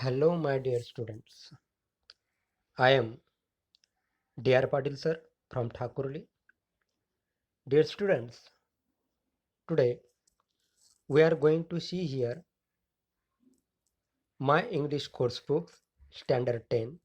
Hello, my dear students. I am D.R. Patil sir from Thakurli. Dear students, today we are going to see here my English course books, Standard 10,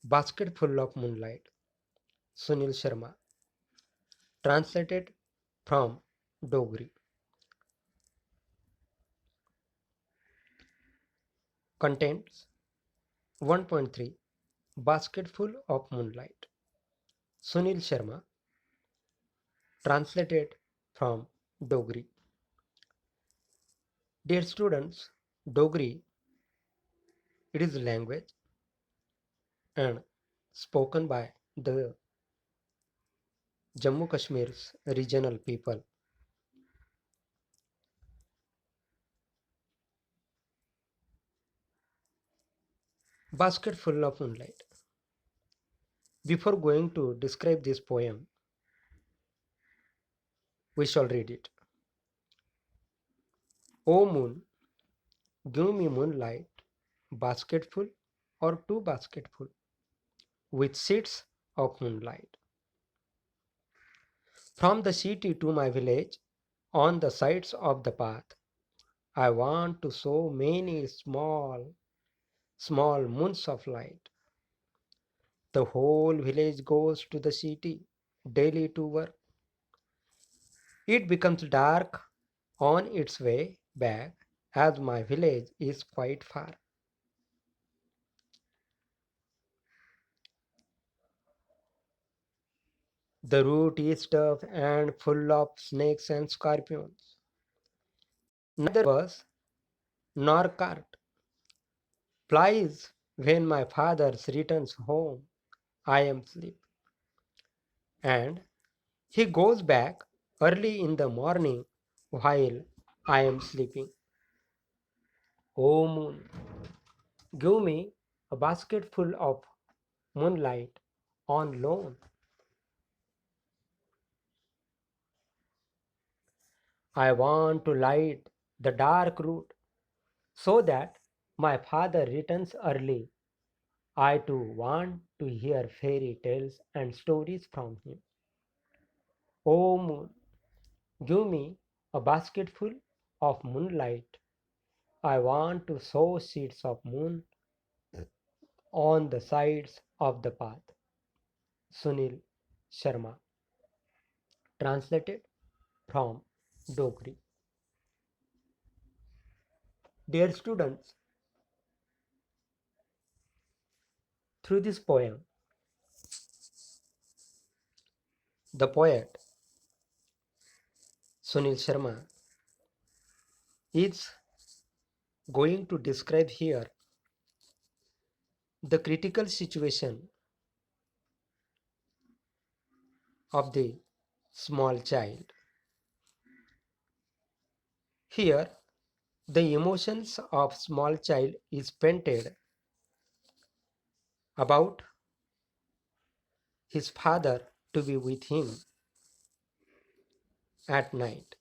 Basket Full of Moonlight, Sunil Sharma, translated from Dogri. Contents 1.3 Basketful of Moonlight, Sunil Sharma, translated from Dogri. Dear students, Dogri, it is a language and spoken by the Jammu Kashmir's regional people. Basket full of moonlight. Before going to describe this poem, we shall read it. O moon, give me moonlight, basketful or two basketful, with sheets of moonlight. From the city to my village, on the sides of the path, I want to sow many small moons of light. The whole village goes to the city daily to work. It becomes dark on its way back as my village is quite far. The route is tough and full of snakes and scorpions. Neither bus nor cart flies when my father returns home. I am asleep. And he goes back early in the morning while I am sleeping. O moon, give me a basket full of moonlight on loan. I want to light the dark route so that my father returns early. I too want to hear fairy tales and stories from him. O moon, give me a basketful of moonlight. I want to sow seeds of moon on the sides of the path. Sunil Sharma. Translated from Dogri. Dear students, through this poem, the poet Sunil Sharma is going to describe here the critical situation of the small child. Here, the emotions of small child is painted about his father to be with him at night.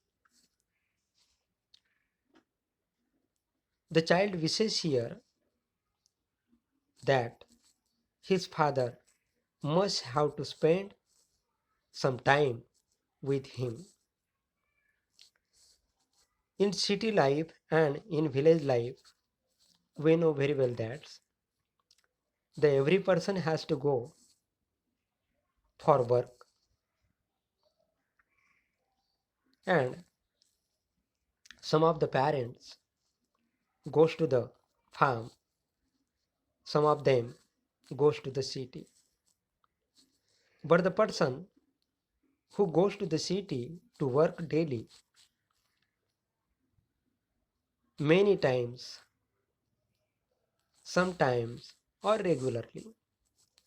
The child wishes here that his father must have to spend some time with him. In city life and in village life, we know very well that every person has to go for work, and some of the parents goes to the farm, some of them goes to the city. But the person who goes to the city to work daily, many times, sometimes or regularly,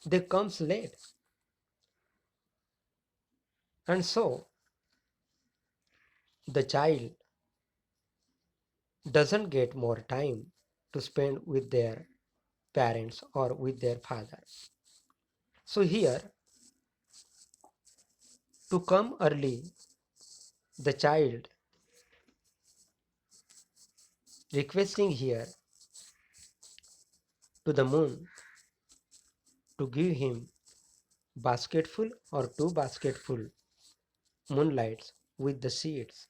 they comes late. And so the child doesn't get more time to spend with their parents or with their father. So here, to come early, the child requesting here to the moon to give him basketful or two basketful moonlights with the seeds.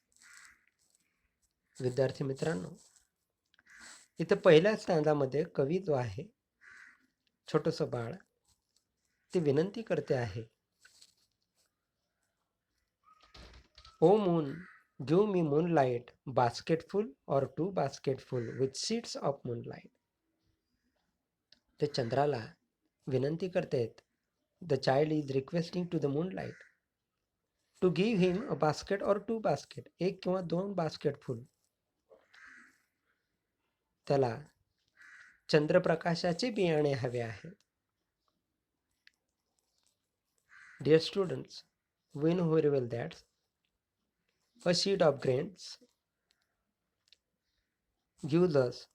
विद्यार्थी मित्रांनो, इथं पहिल्या स्टँजामध्ये कवी जो आहे, छोटंसं बाळ, ती विनंती करते आहे, o moon, give me moonlight basketful or two basketful with seeds of moonlight. ते चंद्राला विनंती करतेत. The child is requesting to the moonlight to give him a basket or two basket, एक किंवा दोन बास्केट फुल त्याला चंद्रप्रकाशाचे बियाणे हवे आहेत. Dear students, we know very well that a seed of grains gives us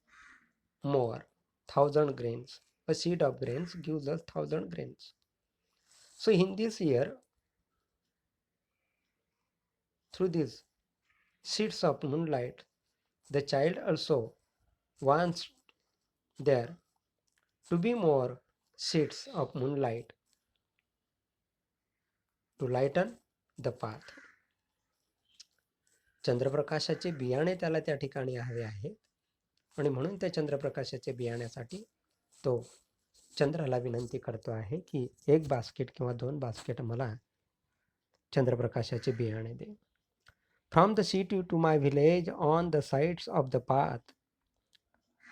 more, 1,000 grains. A seed of grains gives us 1,000 grains. So in this year, through these seeds of moonlight, the child also wants there to be more seeds of moonlight to lighten the path. चंद्रप्रकाशाचे बियाणे त्याला त्या ठिकाणी हवे आहेत आणि म्हणून त्या चंद्रप्रकाशाच्या बियाण्यासाठी तो चंद्राला विनंती करतो आहे की एक बास्केट किंवा दोन बास्केट मला चंद्रप्रकाशाचे बियाणे दे. From the city to my village on the sides of the path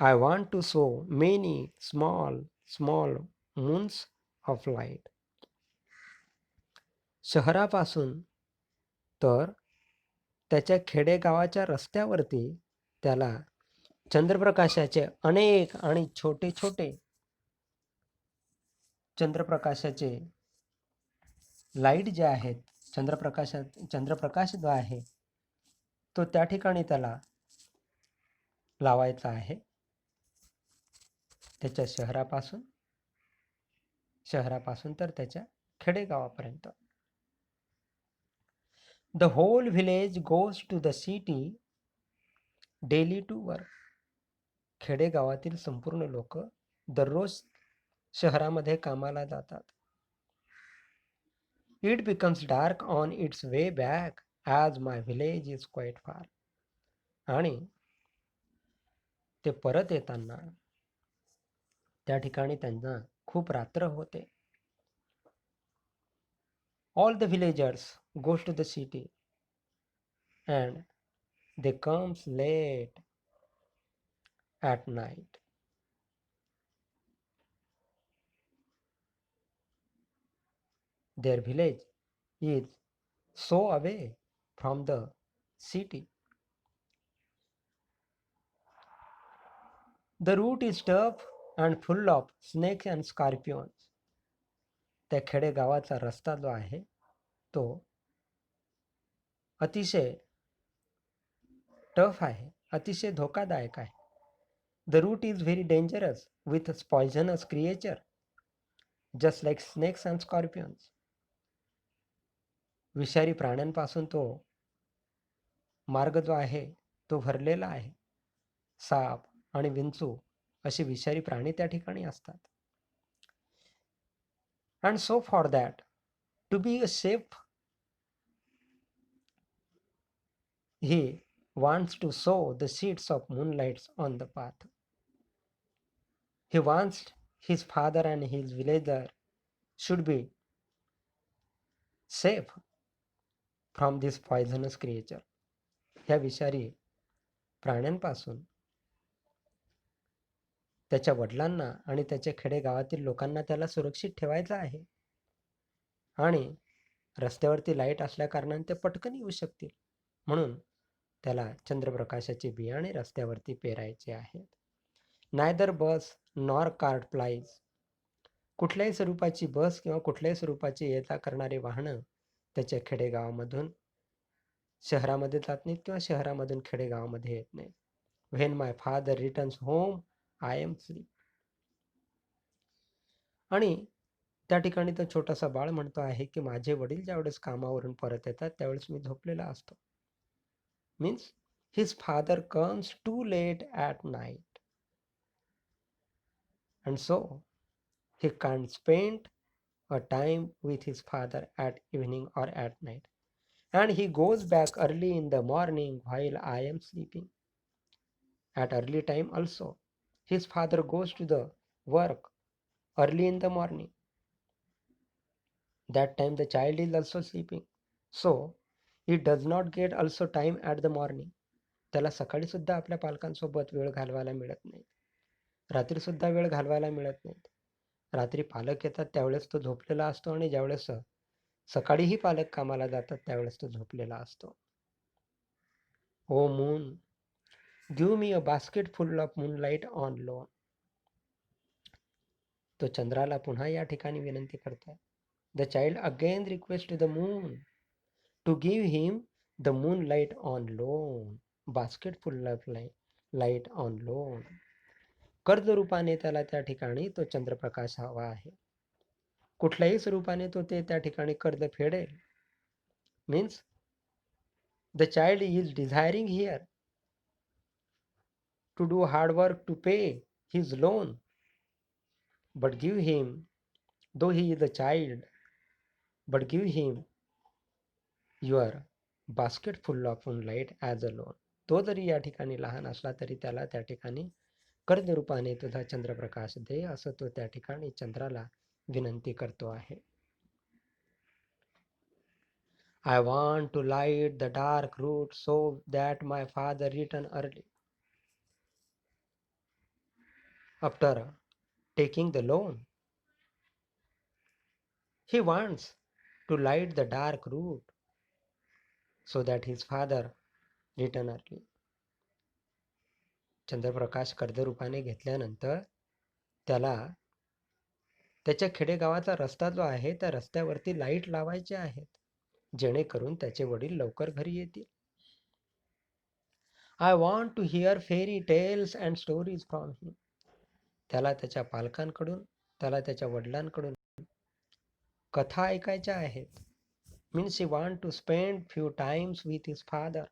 I want to sow many small small moons of light. शहरापासून तर त्याच्या खेडेगावाच्या रस्त्यावरती त्याला चंद्रप्रकाशाचे अनेक आणि छोटे छोटे चंद्रप्रकाशाचे लाईट जे आहेत, चंद्रप्रकाश जो आहे तो त्या ठिकाणी त्याला लावायचा आहे. त्याच्या शहरापासून तर त्याच्या खेडेगावापर्यंत. The whole village goes to the city daily to work. खेडेगावातील संपूर्ण लोक दररोज शहरामध्ये कामाला जातात. It becomes dark on its way back as my village is quite far. आणि ते परत येताना त्या ठिकाणी त्यांना खूप रात्र होते. All the villagers goes to the city and they comes late at night. Their village is so away from the city. The route is tough and full of snakes and scorpions. त्या खेडेगावाचा रस्ता जो आहे तो अतिशय tough आहे, अतिशय धोकादायक आहे. The route is very dangerous with poisonous creature just like snakes and scorpions. विषारी प्राण्यांपासून तो मार्ग जो आहे तो भरलेला आहे. साप आणि विंचू असे विषारी प्राणी त्या ठिकाणी असतात. And so for that, to be a safe, he wants to sow the seeds of moonlights on the path. He wants his father and his villager should be safe from this poisonous creature. ह्या विषारी प्राण्यांपासून त्याच्या वडिलांना आणि त्याच्या खेडेगावातील लोकांना त्याला सुरक्षित ठेवायचं आहे. आणि रस्त्यावरती लाईट असल्या कारणाने ते पटकन येऊ शकतील, म्हणून त्याला चंद्रप्रकाशाचे बियाणे रस्त्यावरती पेरायचे आहेत. नायदर बस नॉर कार्ट प्लाईज. कुठल्याही स्वरूपाची बस किंवा कुठल्याही स्वरूपाची ये जा करणारी वाहनं त्याच्या खेडेगावामधून शहरामध्ये जात नाहीत किंवा शहरामधून खेडेगावामध्ये येत नाहीत. When my father returns home I am sleep. आणि त्या ठिकाणी तो छोटासा बाळ म्हणतो आहे की माझे वडील ज्यावेळेस कामावरून परत येतात त्यावेळेस मी झोपलेला असतो. Means his father comes too late at night and so he can't spend a time with his father at evening or at night. And he goes back early in the morning while I am sleeping. At early time also, his father goes to the work early in the morning. That time the child is also sleeping. So he does not get also time at the morning. त्याला सकाळी सुद्धा आपल्या पालकांसोबत वेळ घालवायला मिळत नाही. रात्री सुद्धा वेळ घालवायला मिळत नाही. रात्री पालक येतात त्यावेळेस तो झोपलेला असतो आणि ज्यावेळेस सकाळीही पालक कामाला जातात त्यावेळेस तो झोपलेला असतो. O moon, give me a basket full of moonlight on loan. तो चंद्राला पुन्हा या ठिकाणी विनंती करतोय. The child again request the moon to give him the moonlight on loan. Basket full of light on loan. कर्ज रूपाने त्याला त्या ठिकाणी तो चंद्रप्रकाश हवा आहे. कुठल्याही स्वरूपाने तो त्या ठिकाणी कर्ज फेडेल. Means the child is desiring here to do hard work to pay his loan, but give him, though he is a child, but give him your basket full of moonlight as a loan. तो जरी या ठिकाणी लहान असला तरी त्याला त्या ठिकाणी कर्ज रूपाने तुझा चंद्रप्रकाश दे असं तो त्या ठिकाणी चंद्राला विनंती करतो आहे. I want to light the dark route so that my father return early. After taking the loan, he wants to light the dark route so that his father return early. Chandraprakash कर्जरूपाने घेतल्यानंतर त्याला त्याच्या खेडेगावाचा रस्ता जो आहे त्या रस्त्यावरती लाईट लावायचे आहेत जेणेकरून त्याचे वडील लवकर घरी येतील. I want to hear fairy tales and stories from him. त्याला त्याच्या पालकांकडून, त्याला त्याच्या वडिलांकडून कथा ऐकायच्या आहेत. Means he want to spend few times with his father.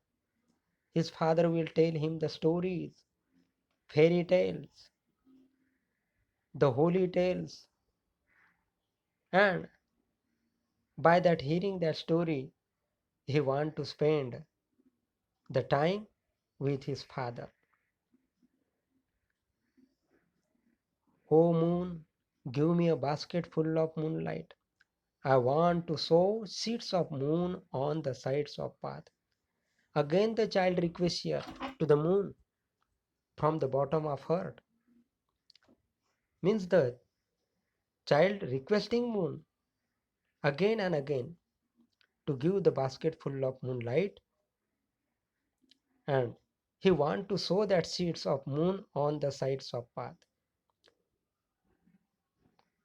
His father will tell him the stories, fairy tales, the holy tales, and by that hearing that story he want to spend the time with his father. O moon, give me a basket full of moonlight. I want to sow seeds of moon on the sides of path. Again the child requests here to the moon from the bottom of heart. Means the child requesting moon again and again to give the basket full of moonlight, and he want to sow that seeds of moon on the sides of path.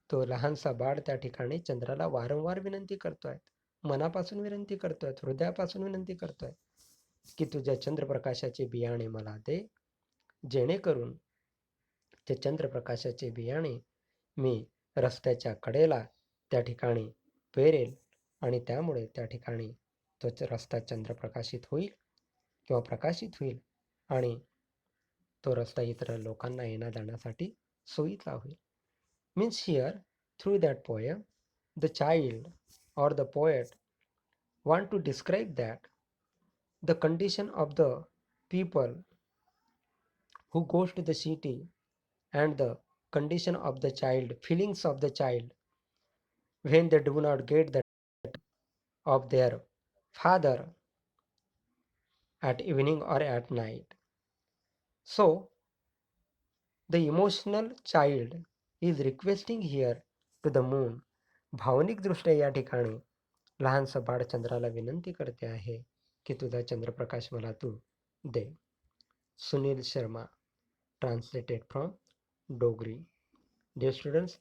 तो लहानसा बाळ त्या ठिकाणी चंद्राला वारंवार विनंती करतोय, मनापासून विनंती करतोय, हृदयापासून विनंती करतोय की तुझ्या चंद्रप्रकाशाचे बियाणे मला दे, जेणेकरून ते चंद्रप्रकाशाचे बियाणे मी रस्त्याच्या कडेला त्या ठिकाणी पेरेल आणि त्यामुळे त्या ठिकाणी तो रस्ता चंद्रप्रकाशित होईल किंवा प्रकाशित होईल आणि तो रस्ता इतर लोकांना येण्या जाण्यासाठी सोयीचा होईल. Means here, through that poem, the child or the poet want to describe that the condition of the people who goes to the city and the condition of the child, feelings of the child when they do not get the of their father at evening or at night. So the emotional child is requesting here to the moon. भावनिक दृष्ट्या या ठिकाणी लहानसा बाळ चंद्राला विनंती करते आहे की तुझा चंद्रप्रकाश मला तू दे. Sunil Sharma, translated from Dogri. Dear students,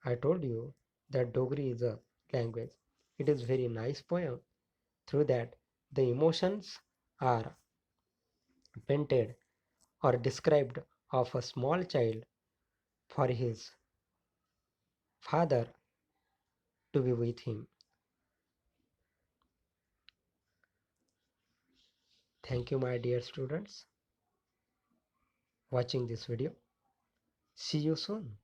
I told you that Dogri is a language. It is very nice poem. Through that the emotions are painted or described of a small child for his father to be with him. Thank you, my dear students, watching this video. See you soon.